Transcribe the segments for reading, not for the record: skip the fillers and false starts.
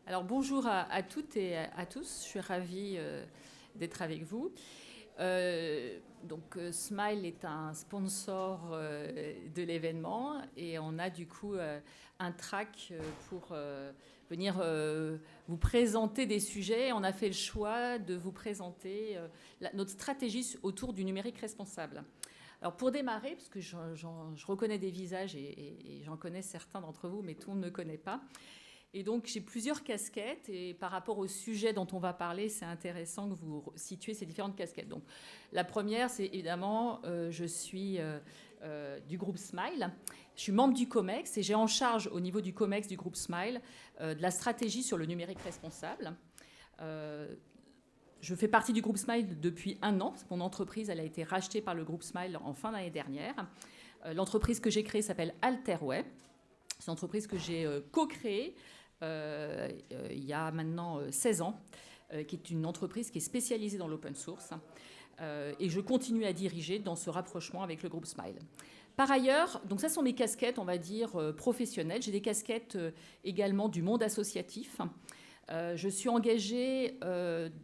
Alors bonjour à toutes et à tous, je suis ravie d'être avec vous. Smile est un sponsor de l'événement et on a du coup un track pour venir vous présenter des sujets. On a fait le choix de vous présenter notre stratégie autour du numérique responsable. Alors pour démarrer, parce que je reconnais des visages et j'en connais certains d'entre vous, mais tout le monde ne me connaît pas. Et donc, j'ai plusieurs casquettes et par rapport au sujet dont on va parler, c'est intéressant que vous situez ces différentes casquettes. Donc, la première, c'est évidemment, je suis du groupe Smile. Je suis membre du COMEX et j'ai en charge au niveau du COMEX du groupe Smile de la stratégie sur le numérique responsable. Je fais partie du groupe Smile depuis 1 an. Mon entreprise, elle a été rachetée par le groupe Smile en fin d'année dernière. L'entreprise que j'ai créée s'appelle Alterway. C'est une entreprise que j'ai co-créée il y a maintenant 16 ans, qui est une entreprise qui est spécialisée dans l'open source. Et je continue à diriger dans ce rapprochement avec le groupe Smile. Par ailleurs, donc ça sont mes casquettes, on va dire, professionnelles. J'ai des casquettes également du monde associatif. Je suis engagée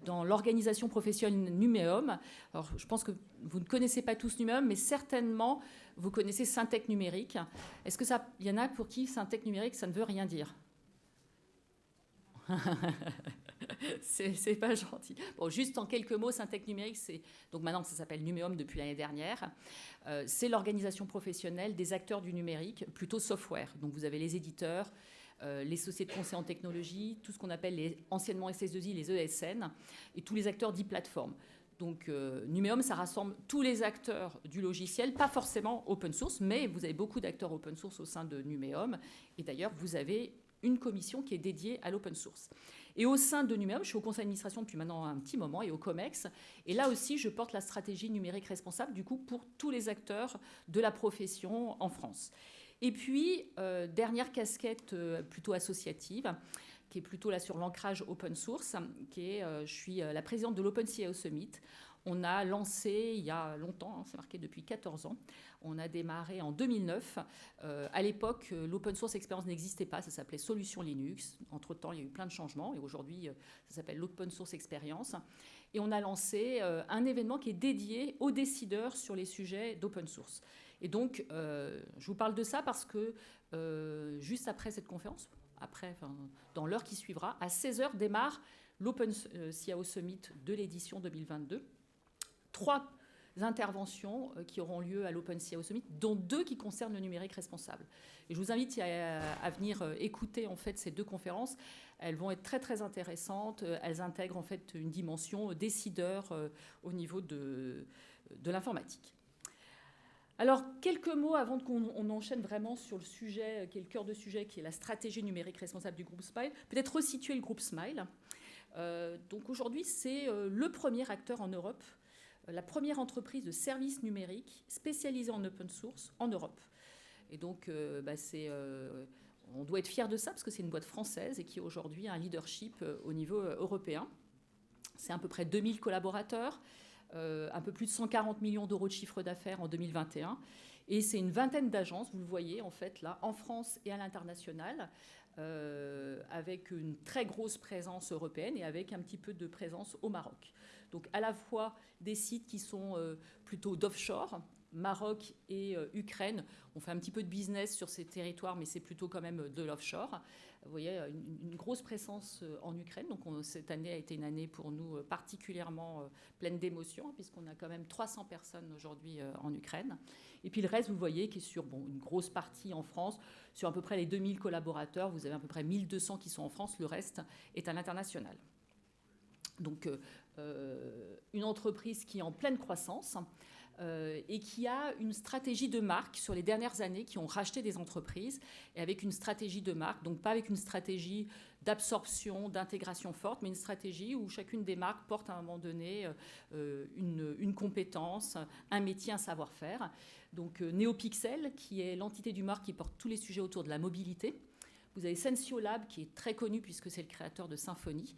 dans l'organisation professionnelle Numéum. Alors, je pense que vous ne connaissez pas tous Numéum, mais certainement, vous connaissez Syntec Numérique. Est-ce que il y en a pour qui Syntec Numérique, ça ne veut rien dire? C'est pas gentil. Bon, juste en quelques mots, Syntec Numérique, donc maintenant ça s'appelle Numéum depuis l'année dernière. C'est l'organisation professionnelle des acteurs du numérique, plutôt software. Donc vous avez les éditeurs, les sociétés de conseil en technologie, tout ce qu'on appelle anciennement SS2I, les ESN, et tous les acteurs dits plateformes. Donc Numéum, ça rassemble tous les acteurs du logiciel, pas forcément open source, mais vous avez beaucoup d'acteurs open source au sein de Numéum. Et d'ailleurs, vous avez une commission qui est dédiée à l'open source. Et au sein de Numéum, je suis au conseil d'administration depuis maintenant un petit moment et au COMEX. Et là aussi, je porte la stratégie numérique responsable, du coup, pour tous les acteurs de la profession en France. Et puis, dernière casquette plutôt associative, qui est plutôt là sur l'ancrage open source, je suis la présidente de l'Open CIO Summit. On a lancé il y a longtemps, c'est marqué depuis 14 ans, on a démarré en 2009. À l'époque, l'open source expérience n'existait pas, ça s'appelait Solution Linux. Entre-temps, il y a eu plein de changements et aujourd'hui, ça s'appelle l'Open Source Experience. Et on a lancé un événement qui est dédié aux décideurs sur les sujets d'open source. Et donc, je vous parle de ça parce que juste après cette conférence, dans l'heure qui suivra, à 16h démarre l'Open CIO Summit de l'édition 2022. 3 interventions qui auront lieu à l'Open CIO Summit, dont 2 qui concernent le numérique responsable. Et je vous invite à venir écouter en fait ces 2 conférences. Elles vont être très très intéressantes. Elles intègrent en fait une dimension décideur au niveau de l'informatique. Alors, quelques mots avant qu'on enchaîne vraiment sur le sujet, qui est le cœur de sujet, qui est la stratégie numérique responsable du groupe Smile. Peut-être resituer le groupe Smile. Donc aujourd'hui, c'est le premier acteur en Europe, la première entreprise de services numériques spécialisée en open source en Europe. Et donc, on doit être fiers de ça parce que c'est une boîte française et qui aujourd'hui a un leadership au niveau européen. C'est à peu près 2000 collaborateurs, un peu plus de 140 millions d'euros de chiffre d'affaires en 2021. Et c'est une vingtaine d'agences, vous le voyez en fait là, en France et à l'international, avec une très grosse présence européenne et avec un petit peu de présence au Maroc. Donc à la fois des sites qui sont plutôt d'offshore, Maroc et Ukraine. On fait un petit peu de business sur ces territoires, mais c'est plutôt quand même de l'offshore. Vous voyez, une grosse présence en Ukraine. Donc cette année a été une année pour nous particulièrement pleine d'émotions, puisqu'on a quand même 300 personnes aujourd'hui en Ukraine. Et puis le reste, vous voyez, qui est sur une grosse partie en France. Sur à peu près les 2000 collaborateurs, vous avez à peu près 1200 qui sont en France. Le reste est à l'international. Donc une entreprise qui est en pleine croissance et qui a une stratégie de marque sur les dernières années, qui ont racheté des entreprises, et avec une stratégie de marque, donc pas avec une stratégie d'absorption, d'intégration forte, mais une stratégie où chacune des marques porte à un moment donné une compétence, un métier, un savoir-faire. Donc NeoPixel, qui est l'entité du marque qui porte tous les sujets autour de la mobilité. Vous avez Sensio Lab, qui est très connu puisque c'est le créateur de Symfony.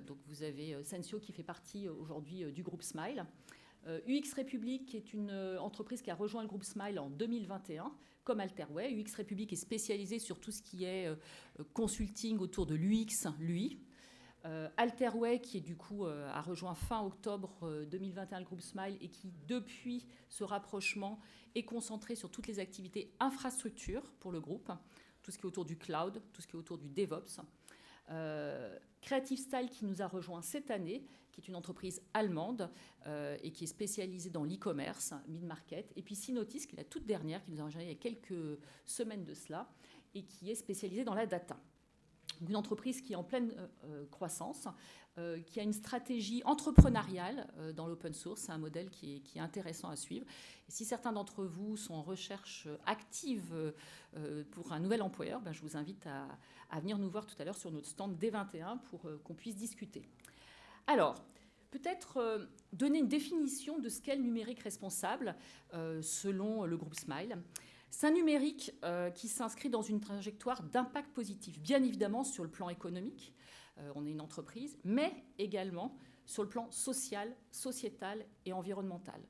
Donc vous avez Sensio qui fait partie aujourd'hui du groupe Smile. UX République, qui est une entreprise qui a rejoint le groupe Smile en 2021, comme Alterway. UX République est spécialisé sur tout ce qui est consulting autour de l'UX, l'UI. Alterway, qui est du coup a rejoint fin octobre 2021 le groupe Smile et qui, depuis ce rapprochement, est concentré sur toutes les activités infrastructure pour le groupe, tout ce qui est autour du cloud, tout ce qui est autour du DevOps. Creative Style, qui nous a rejoint cette année, qui est une entreprise allemande et qui est spécialisée dans l'e-commerce, mid-market. Et puis Synotis, qui est la toute dernière, qui nous a rejoint il y a quelques semaines de cela et qui est spécialisée dans la data. Une entreprise qui est en pleine croissance, qui a une stratégie entrepreneuriale dans l'open source. C'est un modèle qui est intéressant à suivre. Et si certains d'entre vous sont en recherche active pour un nouvel employeur, je vous invite à venir nous voir tout à l'heure sur notre stand D21 pour qu'on puisse discuter. Alors, peut-être donner une définition de ce qu'est le numérique responsable selon le groupe Smile. C'est un numérique qui s'inscrit dans une trajectoire d'impact positif, bien évidemment sur le plan économique, on est une entreprise, mais également sur le plan social, sociétal et environnemental.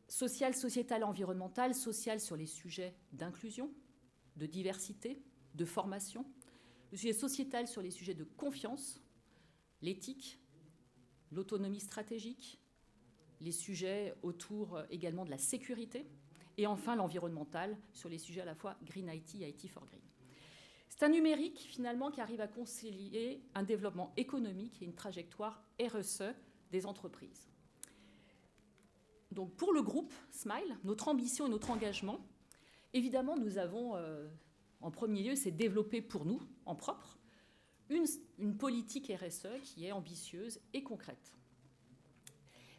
Social, sociétal et environnemental, social sur les sujets d'inclusion, de diversité, de formation, le sujet sociétal sur les sujets de confiance, l'éthique, l'autonomie stratégique, les sujets autour également de la sécurité, et enfin l'environnemental sur les sujets à la fois Green IT et IT for Green. C'est un numérique finalement qui arrive à concilier un développement économique et une trajectoire RSE des entreprises. Donc pour le groupe Smile, notre ambition et notre engagement, évidemment nous avons en premier lieu, c'est développer pour nous, en propre, une politique RSE qui est ambitieuse et concrète.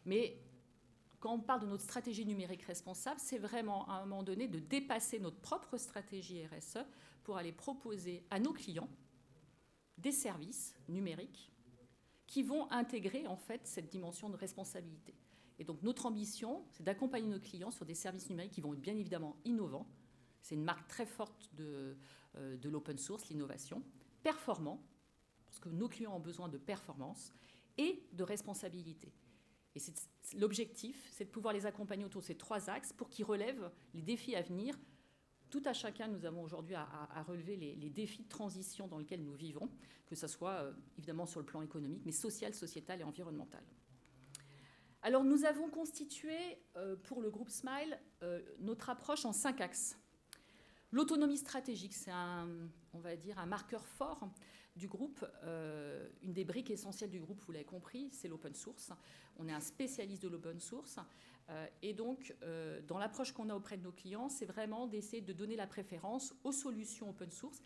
Mais quand on parle de notre stratégie numérique responsable, c'est vraiment à un moment donné de dépasser notre propre stratégie RSE pour aller proposer à nos clients des services numériques qui vont intégrer en fait cette dimension de responsabilité. Et donc notre ambition, c'est d'accompagner nos clients sur des services numériques qui vont être bien évidemment innovants. C'est une marque très forte de l'open source, l'innovation, performant, parce que nos clients ont besoin de performance et de responsabilité. Et l'objectif, c'est de pouvoir les accompagner autour de ces trois axes pour qu'ils relèvent les défis à venir. Tout à chacun, nous avons aujourd'hui à relever les défis de transition dans lesquels nous vivons, que ce soit évidemment sur le plan économique, mais social, sociétal et environnemental. Alors, nous avons constitué pour le groupe Smile notre approche en 5 axes. L'autonomie stratégique, c'est on va dire, un marqueur fort du groupe. Une des briques essentielles du groupe, vous l'avez compris, c'est l'open source. On est un spécialiste de l'open source. Et donc, dans l'approche qu'on a auprès de nos clients, c'est vraiment d'essayer de donner la préférence aux solutions open source,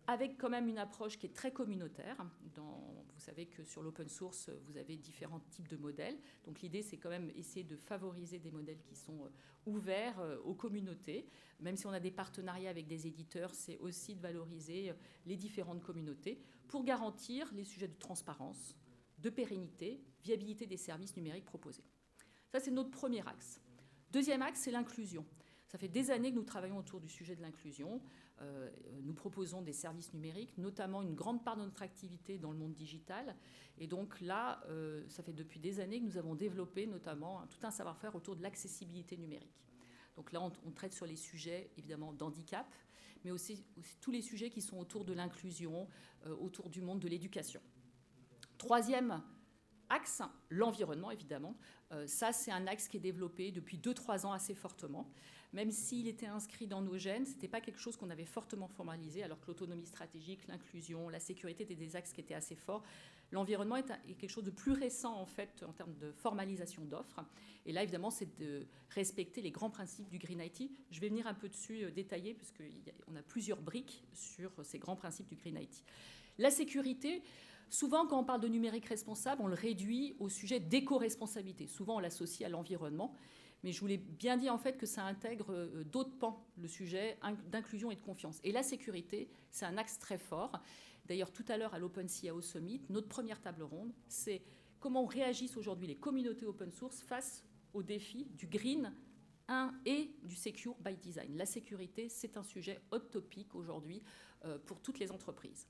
avec quand même une approche qui est très communautaire. Vous savez que sur l'open source, vous avez différents types de modèles. Donc l'idée, c'est quand même essayer de favoriser des modèles qui sont ouverts aux communautés. Même si on a des partenariats avec des éditeurs, c'est aussi de valoriser les différentes communautés pour garantir les sujets de transparence, de pérennité, viabilité des services numériques proposés. Ça, c'est notre premier axe. Deuxième axe, c'est l'inclusion. Ça fait des années que nous travaillons autour du sujet de l'inclusion. Nous proposons des services numériques, notamment une grande part de notre activité dans le monde digital. Et donc là, ça fait depuis des années que nous avons développé notamment tout un savoir-faire autour de l'accessibilité numérique. Donc là, on traite sur les sujets, évidemment, d'handicap, mais aussi tous les sujets qui sont autour de l'inclusion, autour du monde de l'éducation. Troisième axe, l'environnement, évidemment. Ça, c'est un axe qui est développé depuis 2-3 ans assez fortement. Même s'il était inscrit dans nos gènes, ce n'était pas quelque chose qu'on avait fortement formalisé, alors que l'autonomie stratégique, l'inclusion, la sécurité étaient des axes qui étaient assez forts. L'environnement est quelque chose de plus récent, en fait, en termes de formalisation d'offres. Et là, évidemment, c'est de respecter les grands principes du Green IT. Je vais venir un peu dessus détailler, puisqu'on a plusieurs briques sur ces grands principes du Green IT. La sécurité, souvent, quand on parle de numérique responsable, on le réduit au sujet d'éco-responsabilité. Souvent, on l'associe à l'environnement. Mais je voulais bien dire en fait que ça intègre d'autres pans, le sujet d'inclusion et de confiance. Et la sécurité, c'est un axe très fort. D'ailleurs, tout à l'heure à l'Open CIO Summit, notre première table ronde, c'est comment réagissent aujourd'hui les communautés open source face aux défis du green et du secure by design. La sécurité, c'est un sujet hot topic aujourd'hui pour toutes les entreprises.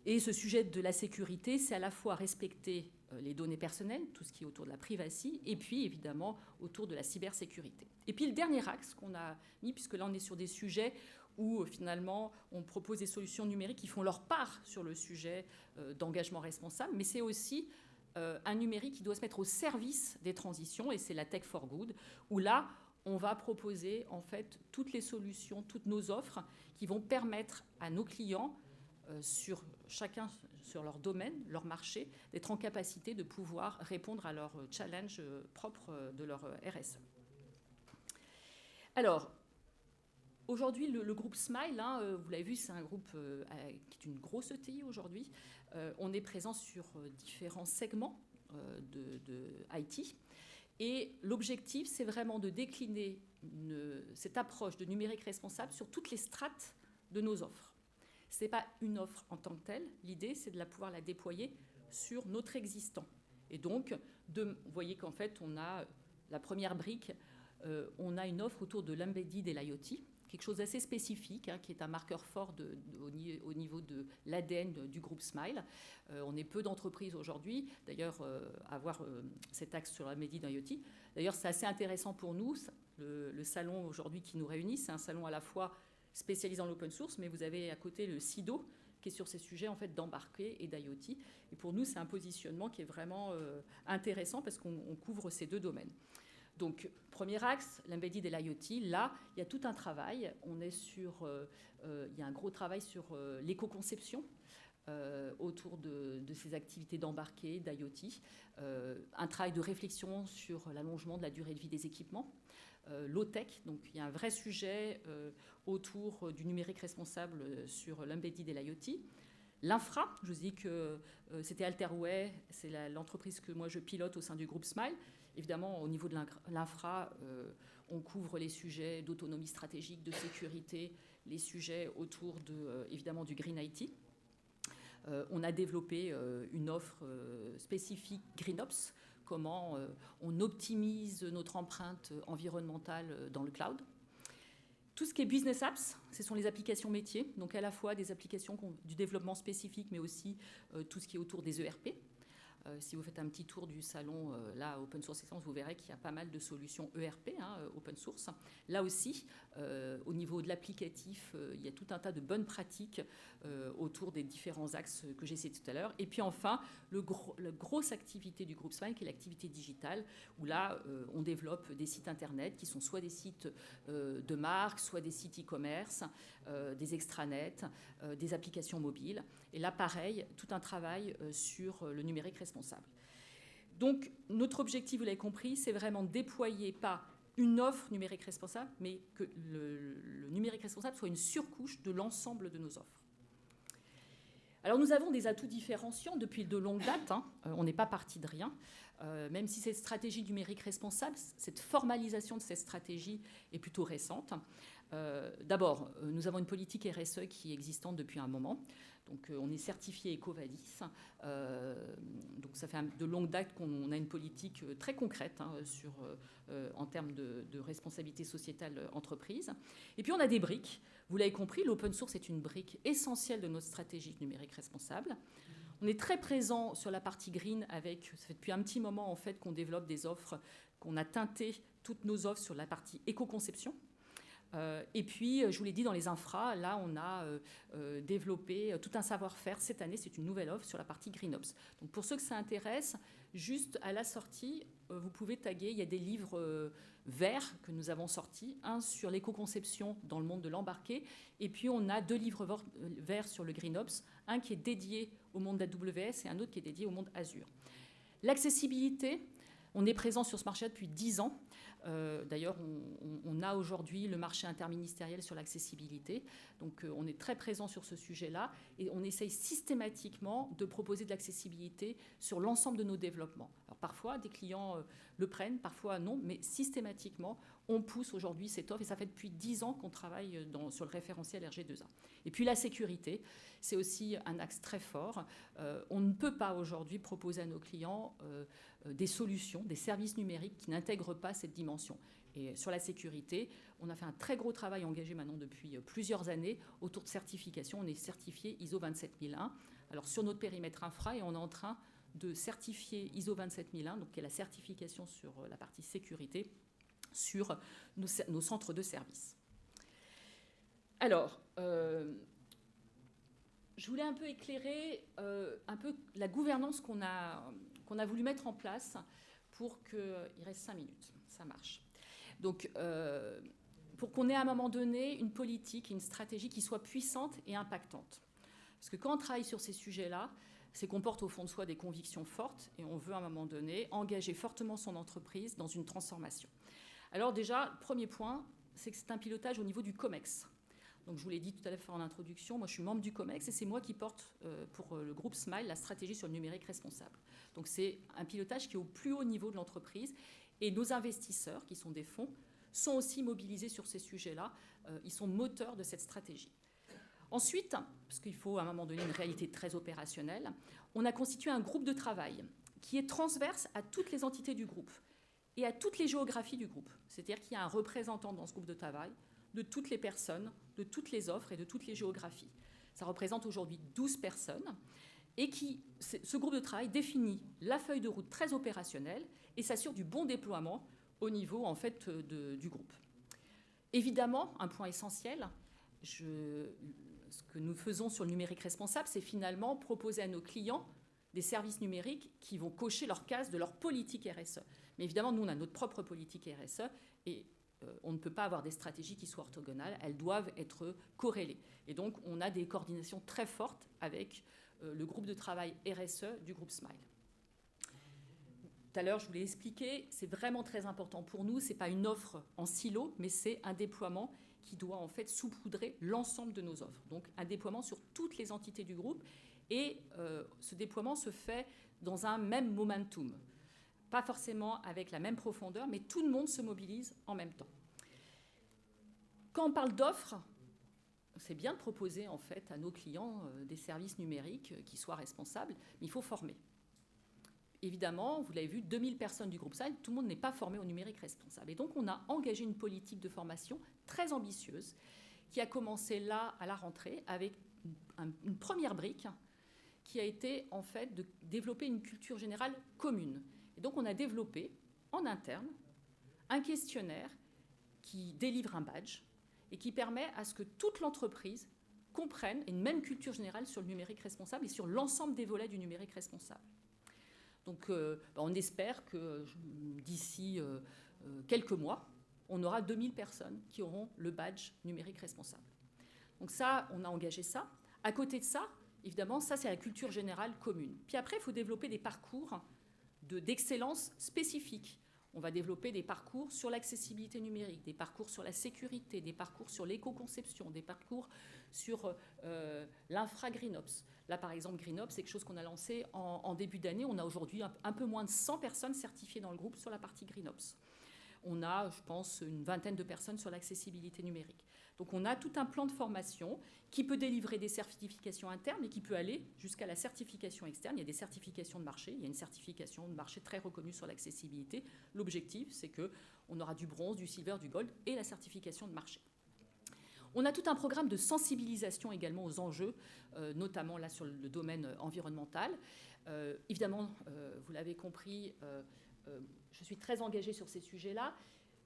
Et ce sujet de la sécurité, c'est à la fois respecter les données personnelles, tout ce qui est autour de la privacy, et puis évidemment autour de la cybersécurité. Et puis le dernier axe qu'on a mis, puisque là on est sur des sujets où finalement on propose des solutions numériques qui font leur part sur le sujet d'engagement responsable, mais c'est aussi un numérique qui doit se mettre au service des transitions, et c'est la Tech for Good, où là on va proposer en fait toutes les solutions, toutes nos offres qui vont permettre à nos clients chacun sur leur domaine, leur marché, d'être en capacité de pouvoir répondre à leurs challenges propres de leur RSE. Alors, aujourd'hui, le groupe Smile, vous l'avez vu, c'est un groupe qui est une grosse ETI aujourd'hui. On est présent sur différents segments de IT. Et l'objectif, c'est vraiment de décliner cette approche de numérique responsable sur toutes les strates de nos offres. Ce n'est pas une offre en tant que telle. L'idée, c'est de pouvoir la déployer sur notre existant. Et donc, vous voyez qu'en fait, on a la première brique, on a une offre autour de l'embedded et l'IoT, quelque chose d'assez spécifique, qui est un marqueur fort au niveau de l'ADN du groupe Smile. On est peu d'entreprises aujourd'hui, d'ailleurs, à avoir cet axe sur l'embedded et l'IoT. D'ailleurs, c'est assez intéressant pour nous. Le salon aujourd'hui qui nous réunit, c'est un salon à la fois spécialisé dans l'open source, mais vous avez à côté le CIDO qui est sur ces sujets en fait d'embarquer et d'IoT. Et pour nous, c'est un positionnement qui est vraiment intéressant parce qu'on couvre ces deux domaines. Donc, premier axe, l'embedded et l'IoT. Là, il y a tout un travail. Il y a un gros travail sur l'éco-conception autour de ces activités d'embarquer, d'IoT. Un travail de réflexion sur l'allongement de la durée de vie des équipements. Low-tech, donc il y a un vrai sujet autour du numérique responsable sur l'embedded et l'IoT. L'infra, je vous dis que c'était Alterway, c'est l'entreprise que moi je pilote au sein du groupe Smile. Évidemment, au niveau de l'infra, on couvre les sujets d'autonomie stratégique, de sécurité, les sujets autour évidemment du Green IT. On a développé une offre spécifique GreenOps, comment on optimise notre empreinte environnementale dans le cloud. Tout ce qui est business apps, ce sont les applications métiers, donc à la fois des applications du développement spécifique, mais aussi tout ce qui est autour des ERP. Si vous faites un petit tour du salon, là, Open Source Excellence, vous verrez qu'il y a pas mal de solutions ERP, open source. Là aussi, au niveau de l'applicatif, il y a tout un tas de bonnes pratiques autour des différents axes que j'ai cités tout à l'heure. Et puis enfin, la grosse activité du groupe Smile, qui est l'activité digitale, où là, on développe des sites Internet qui sont soit des sites de marque, soit des sites e-commerce, des extranets, des applications mobiles. Et là, pareil, tout un travail sur le numérique responsable. Donc, notre objectif, vous l'avez compris, c'est vraiment de déployer pas une offre numérique responsable, mais que le numérique responsable soit une surcouche de l'ensemble de nos offres. Alors, nous avons des atouts différenciants depuis de longues dates. On n'est pas parti de rien. Même si cette stratégie numérique responsable, cette formalisation de cette stratégie est plutôt récente. D'abord, nous avons une politique RSE qui est existante depuis un moment. Donc, on est certifié EcoVadis. Donc, ça fait de longue date qu'on a une politique très concrète en termes de responsabilité sociétale entreprise. Et puis, on a des briques. Vous l'avez compris, l'open source est une brique essentielle de notre stratégie numérique responsable. On est très présent sur la partie green ça fait depuis un petit moment en fait qu'on développe des offres, qu'on a teinté toutes nos offres sur la partie éco-conception. Et puis, je vous l'ai dit, dans les infras, là, on a développé tout un savoir-faire. Cette année, c'est une nouvelle offre sur la partie GreenOps. Donc, pour ceux que ça intéresse, juste à la sortie, vous pouvez taguer. Il y a des livres verts que nous avons sortis. Un sur l'éco-conception dans le monde de l'embarqué. Et puis, on a 2 livres verts sur le GreenOps. Un qui est dédié au monde d'AWS et un autre qui est dédié au monde Azure. L'accessibilité, on est présent sur ce marché depuis 10 ans. D'ailleurs, on a aujourd'hui le marché interministériel sur l'accessibilité. Donc, on est très présent sur ce sujet-là et on essaye systématiquement de proposer de l'accessibilité sur l'ensemble de nos développements. Alors, parfois, des clients le prennent, parfois non, mais systématiquement, on pousse aujourd'hui cette offre et ça fait depuis 10 ans qu'on travaille sur le référentiel RG2A. Et puis, la sécurité, c'est aussi un axe très fort. On ne peut pas aujourd'hui proposer à nos clients des solutions, des services numériques qui n'intègrent pas cette dimension. Et sur la sécurité, on a fait un très gros travail engagé maintenant depuis plusieurs années autour de certification. On est certifié ISO 27001. Alors sur notre périmètre infra, et on est en train de certifier ISO 27001, donc qui est la certification sur la partie sécurité, sur nos centres de service. Alors, je voulais un peu éclairer un peu la gouvernance qu'on a voulu mettre en place pour qu'il reste 5 minutes. Ça marche. Donc, pour qu'on ait à un moment donné une politique, une stratégie qui soit puissante et impactante. Parce que quand on travaille sur ces sujets-là, c'est qu'on porte au fond de soi des convictions fortes et on veut à un moment donné engager fortement son entreprise dans une transformation. Alors déjà, le premier point, c'est que c'est un pilotage au niveau du COMEX. Donc je vous l'ai dit tout à l'heure en introduction, moi je suis membre du COMEX et c'est moi qui porte pour le groupe Smile la stratégie sur le numérique responsable. Donc c'est un pilotage qui est au plus haut niveau de l'entreprise et nos investisseurs, qui sont des fonds, sont aussi mobilisés sur ces sujets-là. Ils sont moteurs de cette stratégie. Ensuite, parce qu'il faut à un moment donné une réalité très opérationnelle, on a constitué un groupe de travail qui est transverse à toutes les entités du groupe et à toutes les géographies du groupe. C'est-à-dire qu'il y a un représentant dans ce groupe de travail de toutes les personnes, de toutes les offres et de toutes les géographies. Ça représente aujourd'hui 12 personnes et ce groupe de travail définit la feuille de route très opérationnelle et s'assure du bon déploiement au niveau en fait, du groupe. Évidemment, un point essentiel, ce que nous faisons sur le numérique responsable, c'est finalement proposer à nos clients des services numériques qui vont cocher leur case de leur politique RSE. Mais évidemment, nous, on a notre propre politique RSE et on ne peut pas avoir des stratégies qui soient orthogonales, elles doivent être corrélées. Et donc, on a des coordinations très fortes avec le groupe de travail RSE du groupe Smile. Tout à l'heure, je vous l'ai expliqué, c'est vraiment très important pour nous. Ce n'est pas une offre en silo, mais c'est un déploiement qui doit en fait saupoudrer l'ensemble de nos offres. Donc, un déploiement sur toutes les entités du groupe. Et ce déploiement se fait dans un même momentum. Pas forcément avec la même profondeur, mais tout le monde se mobilise en même temps. Quand on parle d'offres, c'est bien de proposer en fait à nos clients des services numériques qui soient responsables, mais il faut former. Évidemment, vous l'avez vu, 2000 personnes du groupe SAIL, tout le monde n'est pas formé au numérique responsable. Et donc, on a engagé une politique de formation très ambitieuse qui a commencé là, à la rentrée, avec une première brique qui a été en fait de développer une culture générale commune. Et donc, on a développé en interne un questionnaire qui délivre un badge et qui permet à ce que toute l'entreprise comprenne une même culture générale sur le numérique responsable et sur l'ensemble des volets du numérique responsable. Donc, on espère que d'ici quelques mois, on aura 2000 personnes qui auront le badge numérique responsable. Donc ça, on a engagé ça. À côté de ça, évidemment, ça, c'est la culture générale commune. Puis après, il faut développer des parcours d'excellence spécifiques. On va développer des parcours sur l'accessibilité numérique, des parcours sur la sécurité, des parcours sur l'éco-conception, des parcours sur l'infra-GreenOps. Là, par exemple, GreenOps, c'est quelque chose qu'on a lancé en début d'année. On a aujourd'hui un peu moins de 100 personnes certifiées dans le groupe sur la partie GreenOps. On a, je pense, une vingtaine de personnes sur l'accessibilité numérique. Donc, on a tout un plan de formation qui peut délivrer des certifications internes et qui peut aller jusqu'à la certification externe. Il y a des certifications de marché. Il y a une certification de marché très reconnue sur l'accessibilité. L'objectif, c'est qu'on aura du bronze, du silver, du gold et la certification de marché. On a tout un programme de sensibilisation également aux enjeux, notamment là sur le domaine environnemental. Évidemment, vous l'avez compris, je suis très engagée sur ces sujets-là.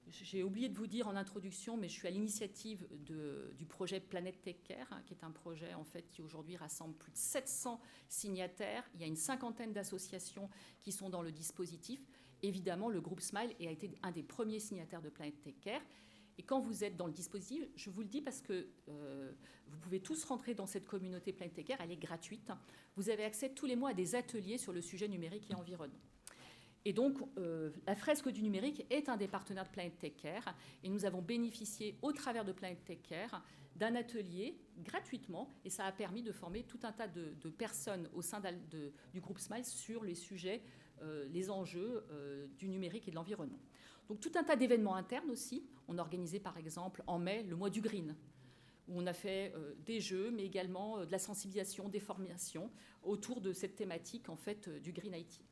J'ai oublié de vous dire en introduction, mais je suis à l'initiative du projet Planète Tech Care, qui est un projet en fait, qui aujourd'hui rassemble plus de 700 signataires. Il y a une cinquantaine d'associations qui sont dans le dispositif. Évidemment, le groupe Smile a été un des premiers signataires de Planète Tech Care. Et quand vous êtes dans le dispositif, je vous le dis parce que vous pouvez tous rentrer dans cette communauté Planète Tech Care, elle est gratuite. Vous avez accès tous les mois à des ateliers sur le sujet numérique et environnement. Et donc, la fresque du numérique est un des partenaires de Planète Tech Care. Et nous avons bénéficié, au travers de Planète Tech Care, d'un atelier gratuitement. Et ça a permis de former tout un tas de personnes au sein du groupe Smile sur les sujets, les enjeux du numérique et de l'environnement. Donc, tout un tas d'événements internes aussi. On a organisé, par exemple, en mai, le mois du Green, où on a fait des jeux, mais également de la sensibilisation, des formations autour de cette thématique, en fait, du Green IT.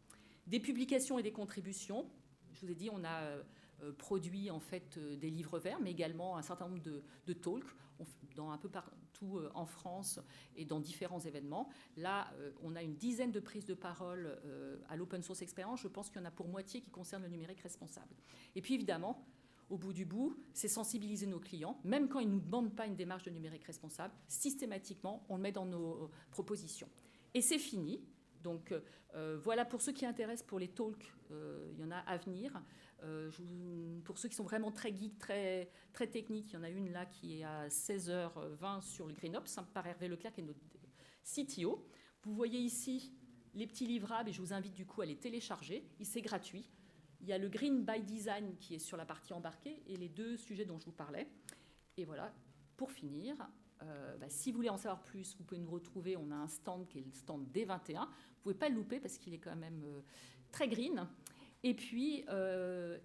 Des publications et des contributions. Je vous ai dit, on a produit en fait des livres verts, mais également un certain nombre de talks dans un peu partout en France et dans différents événements. Là, on a une dizaine de prises de parole à l'Open Source Experience. Je pense qu'il y en a pour moitié qui concernent le numérique responsable. Et puis évidemment, au bout du bout, c'est sensibiliser nos clients, même quand ils ne nous demandent pas une démarche de numérique responsable, systématiquement, on le met dans nos propositions. Et c'est fini. Donc voilà, pour ceux qui intéressent pour les talks, il y en a à venir. Pour ceux qui sont vraiment très geeks, très, très techniques, il y en a une là qui est à 16h20 sur le GreenOps, par Hervé Leclerc, qui est notre CTO. Vous voyez ici les petits livrables et je vous invite du coup à les télécharger. C'est gratuit. Il y a le Green by Design qui est sur la partie embarquée et les deux sujets dont je vous parlais. Et voilà, pour finir, si vous voulez en savoir plus, vous pouvez nous retrouver. On a un stand qui est le stand D21. Vous ne pouvez pas le louper parce qu'il est quand même très green. Et puis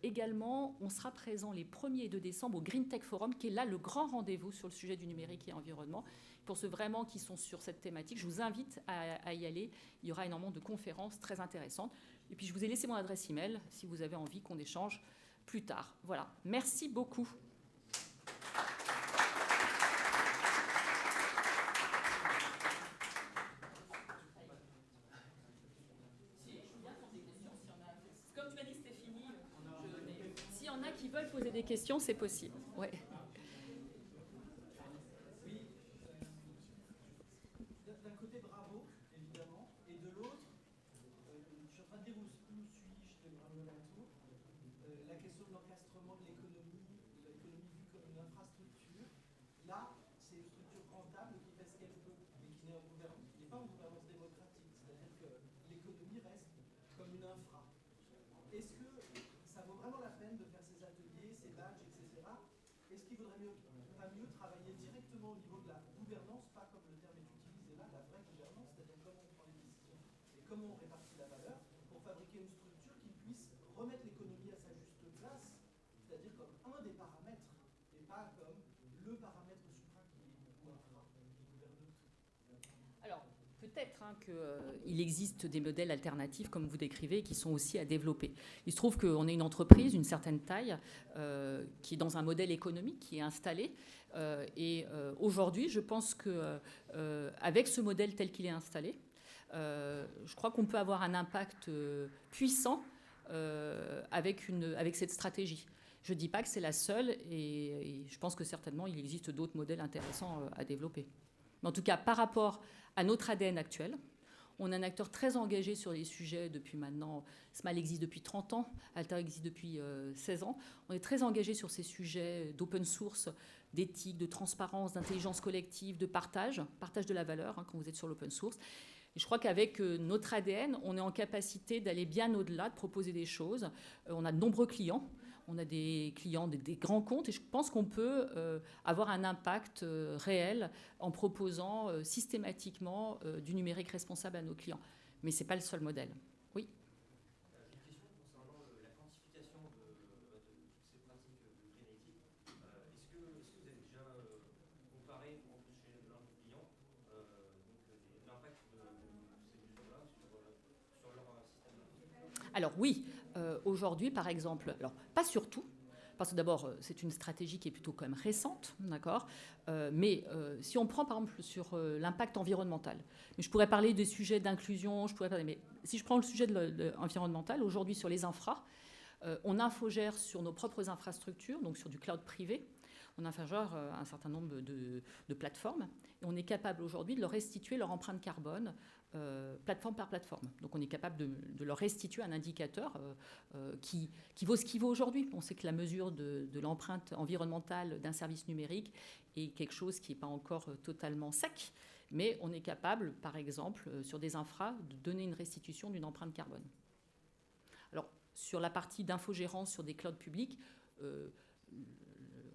également, on sera présent les 1er et 2 décembre au Green Tech Forum, qui est là le grand rendez-vous sur le sujet du numérique et environnement. Pour ceux vraiment qui sont sur cette thématique, je vous invite à y aller. Il y aura énormément de conférences très intéressantes. Et puis je vous ai laissé mon adresse email si vous avez envie qu'on échange plus tard. Voilà, merci beaucoup. S'il y en a qui veulent poser des questions, c'est possible. Ouais. D'un côté, bravo, évidemment, et de l'autre, je suis en train de dire où suis-je de Granulato. La question de l'encastrement de l'économie vue comme une infrastructure, là, c'est une structure rentable qui fait ce qu'elle peut, mais qui n'est pas en gouvernance démocratique, c'est-à-dire que l'économie reste comme une infra. Est-ce que ça vaut vraiment la peine de faire ces ateliers, ces badges, etc. Est-ce qu'il vaudrait pas mieux travailler directement au niveau de la gouvernance, pas comme le terme est utilisé là, la vraie gouvernance, c'est-à-dire comment on prend les décisions et comment on répartit la valeur, pour fabriquer une structure qui puisse remettre l'économie à sa juste place, c'est-à-dire comme un des paramètres, et pas comme le paramètre supra qui gouverne tout. Alors, peut-être qu'il existe des modèles alternatifs, comme vous décrivez, qui sont aussi à développer. Il se trouve qu'on est une entreprise d'une certaine taille qui est dans un modèle économique qui est installé. Et aujourd'hui, je pense qu'avec ce modèle tel qu'il est installé, je crois qu'on peut avoir un impact puissant avec cette stratégie. Je ne dis pas que c'est la seule et je pense que certainement il existe d'autres modèles intéressants à développer. Mais en tout cas, par rapport à notre ADN actuel, on est un acteur très engagé sur les sujets depuis maintenant. SMAL existe depuis 30 ans, Alter existe depuis 16 ans. On est très engagé sur ces sujets d'open source, d'éthique, de transparence, d'intelligence collective, de partage de la valeur quand vous êtes sur l'open source. Et je crois qu'avec notre ADN, on est en capacité d'aller bien au-delà, de proposer des choses. On a de nombreux clients. On a des clients, des grands comptes, et je pense qu'on peut avoir un impact réel en proposant systématiquement du numérique responsable à nos clients. Mais ce n'est pas le seul modèle. Oui. J'ai une question concernant la quantification de toutes ces pratiques de Green Native. Est-ce que vous avez déjà comparé, en plus chez l'un de vos clients, l'impact de ces mesures-là sur leur système? Alors oui. Aujourd'hui, par exemple, alors pas surtout, parce que d'abord, c'est une stratégie qui est plutôt quand même récente, d'accord. Mais si on prend par exemple sur l'impact environnemental, mais je pourrais parler des sujets d'inclusion, mais si je prends le sujet environnemental, aujourd'hui sur les infras, on infogère sur nos propres infrastructures, donc sur du cloud privé. On infogère un certain nombre de plateformes et on est capable aujourd'hui de leur restituer leur empreinte carbone plateforme par plateforme. Donc on est capable de leur restituer un indicateur qui vaut ce qu'il vaut aujourd'hui. On sait que la mesure de l'empreinte environnementale d'un service numérique est quelque chose qui n'est pas encore totalement sec, mais on est capable, par exemple, sur des infras, de donner une restitution d'une empreinte carbone. Alors, sur la partie d'infogérance sur des clouds publics,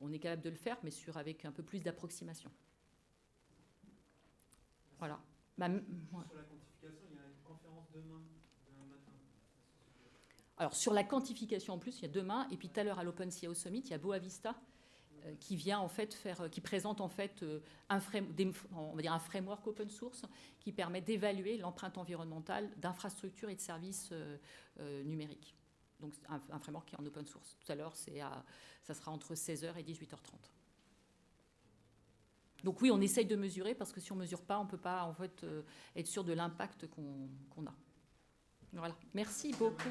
on est capable de le faire, mais avec un peu plus d'approximation. Voilà. Sur la quantification, il y a une conférence demain matin. Alors, sur la quantification, en plus, il y a demain, et puis tout à l'heure à l'Open CIO Summit, il y a Boavista qui vient en fait qui présente en fait un framework open source qui permet d'évaluer l'empreinte environnementale d'infrastructures et de services numériques. Donc un framework qui est en open source. Tout à l'heure, ça sera entre 16h et 18h30. Donc oui, on essaye de mesurer, parce que si on ne mesure pas, on ne peut pas en fait, être sûr de l'impact qu'on a. Voilà. Merci beaucoup.